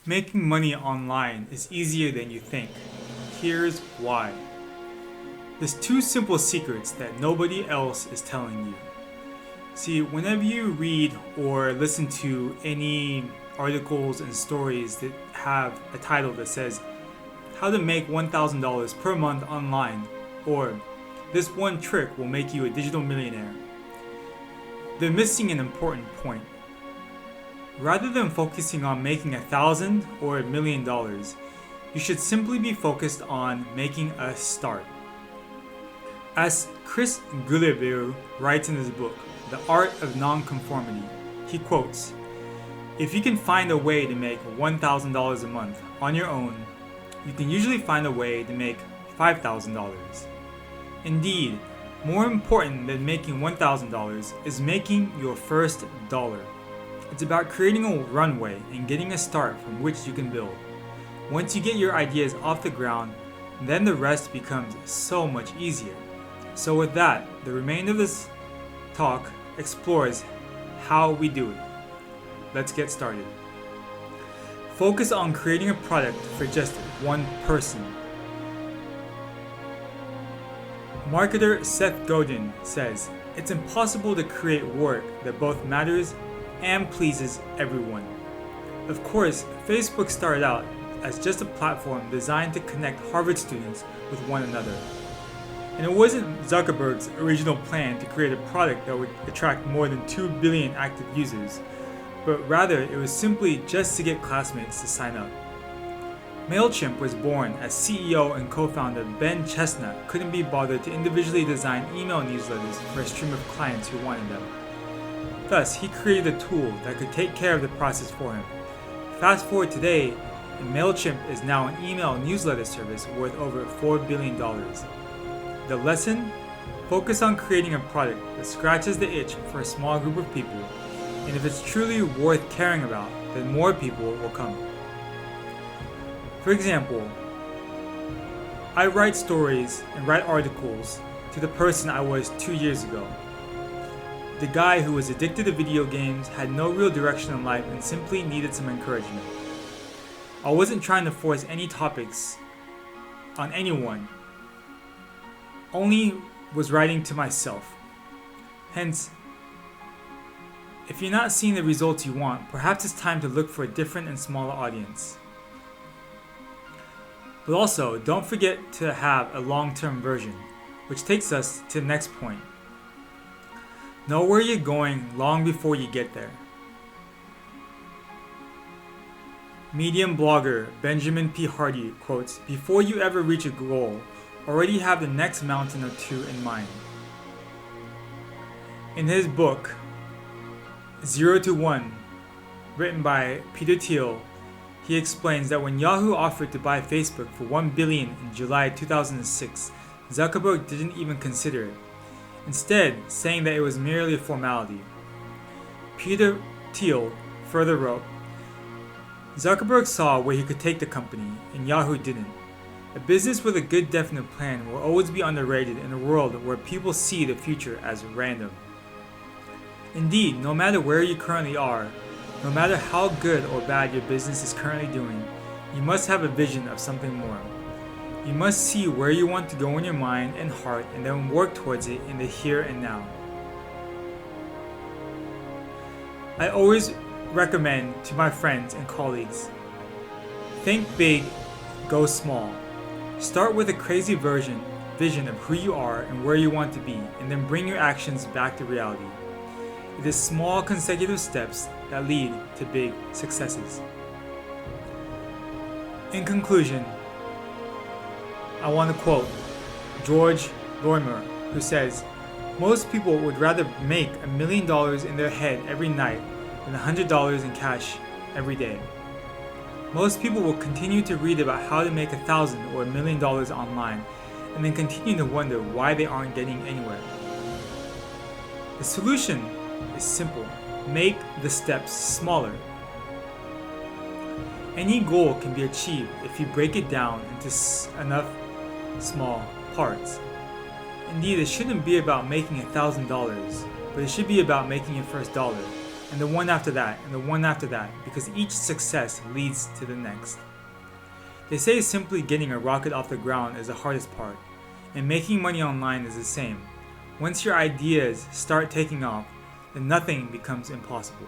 Making money online is easier than you think. Here's why. There's two simple secrets that nobody else is telling you. See, whenever you read or listen to any articles and stories that have a title that says, How to Make $1,000 per month online, or This one trick will make you a digital millionaire, they're missing an important point. Rather than focusing on making $1,000 or $1,000,000, you should simply be focused on making a start. As Chris Guillebeau writes in his book, The Art of Nonconformity, he quotes, If you can find a way to make $1,000 a month on your own, you can usually find a way to make $5,000. Indeed, more important than making $1,000 is making your first dollar. It's about creating a runway and getting a start from which you can build. Once you get your ideas off the ground, then the rest becomes so much easier. So with that, the remainder of this talk explores how we do it. Let's get started. Focus on creating a product for just one person. Marketer Seth Godin says, It's impossible to create work that both matters and pleases everyone. Of course, Facebook started out as just a platform designed to connect Harvard students with one another. And it wasn't Zuckerberg's original plan to create a product that would attract more than 2 billion active users, but rather it was simply just to get classmates to sign up. MailChimp was born as CEO and co-founder Ben Chestnut couldn't be bothered to individually design email newsletters for a stream of clients who wanted them. Thus, he created a tool that could take care of the process for him. Fast forward today, and MailChimp is now an email newsletter service worth over $4 billion. The lesson? Focus on creating a product that scratches the itch for a small group of people, and if it's truly worth caring about, then more people will come. For example, I write stories and write articles to the person I was 2 years ago. The guy who was addicted to video games, had no real direction in life, and simply needed some encouragement. I wasn't trying to force any topics on anyone, only was writing to myself. Hence, if you're not seeing the results you want, perhaps it's time to look for a different and smaller audience. But also, don't forget to have a long-term version, which takes us to the next point. Know where you're going long before you get there. Medium blogger Benjamin P. Hardy quotes, Before you ever reach a goal, already have the next mountain or two in mind. In his book, 0 to 1, written by Peter Thiel, he explains that when Yahoo offered to buy Facebook for $1 billion in July 2006, Zuckerberg didn't even consider it, instead saying that it was merely a formality. Peter Thiel further wrote, Zuckerberg saw where he could take the company, and Yahoo didn't. A business with a good definite plan will always be underrated in a world where people see the future as random. Indeed, no matter where you currently are, no matter how good or bad your business is currently doing, you must have a vision of something more. You must see where you want to go in your mind and heart and then work towards it in the here and now. I always recommend to my friends and colleagues, think big, go small. Start with a crazy vision of who you are and where you want to be, and then bring your actions back to reality. It is small consecutive steps that lead to big successes. In conclusion, I want to quote George Lorimer, who says, Most people would rather make $1 million in their head every night than $100 in cash every day. Most people will continue to read about how to make $1,000 or $1 million online and then continue to wonder why they aren't getting anywhere. The solution is simple. Make the steps smaller. Any goal can be achieved if you break it down into enough small parts. Indeed, it shouldn't be about making $1,000, but it should be about making your first dollar. and the one after that, and the one after that, because each success leads to the next. They say simply getting a rocket off the ground is the hardest part, and making money online is the same. Once your ideas start taking off, then nothing becomes impossible.